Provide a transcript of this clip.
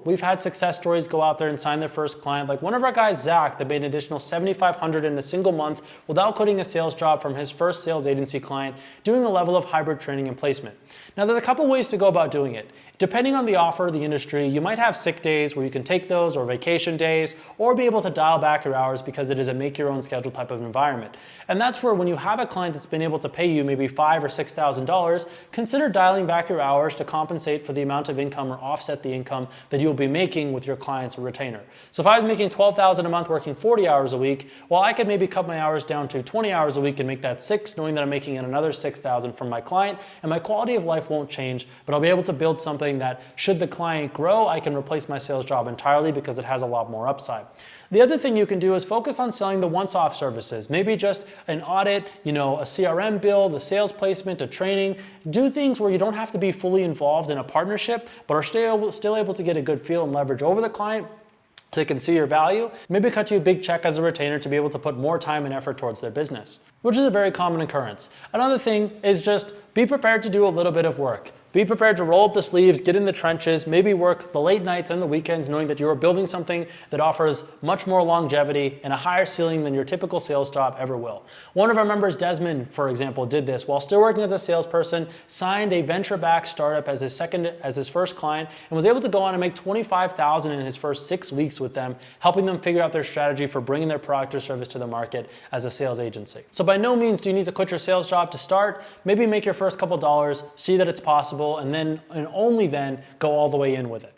we've had success stories go out there and sign their first client. Like one of our guys, Zach, that made an additional $7,500 in a single month without quitting a sales job from his first sales agency client, doing a level of hybrid training and placement. Now, there's a couple ways to go about doing it. Depending on the offer of the industry, you might have sick days where you can take those, or vacation days, or be able to dial back your hours because it is a make your own schedule type of environment. And that's where when you have a client that's been able to pay you maybe $5,000 or $6,000, consider dialing back your hours to compensate for the amount of income or offset the income that you'll be making with your client's retainer. So if I was making $12,000 a month working 40 hours a week, well, I could maybe cut my hours down to 20 hours a week and make that $6,000, knowing that I'm making in another $6,000 from my client, and my quality of life won't change, but I'll be able to build something that, should the client grow, I can replace my sales job entirely because it has a lot more upside. The other thing you can do is focus on selling the once-off services, maybe just an audit, a CRM build, a sales placement, a training. Do things where you don't have to be fully involved in a partnership, but are still able to get a good feel and leverage over the client so they can see your value. Maybe cut you a big check as a retainer to be able to put more time and effort towards their business, which is a very common occurrence. Another thing is just be prepared to do a little bit of work. Be prepared to roll up the sleeves, get in the trenches, maybe work the late nights and the weekends, knowing that you are building something that offers much more longevity and a higher ceiling than your typical sales job ever will. One of our members, Desmond, for example, did this while still working as a salesperson, signed a venture-backed startup as his first client, and was able to go on and make $25,000 in his first 6 weeks with them, helping them figure out their strategy for bringing their product or service to the market as a sales agency. So by no means do you need to quit your sales job to start. Maybe make your first couple dollars, see that it's possible, and then and only then go all the way in with it.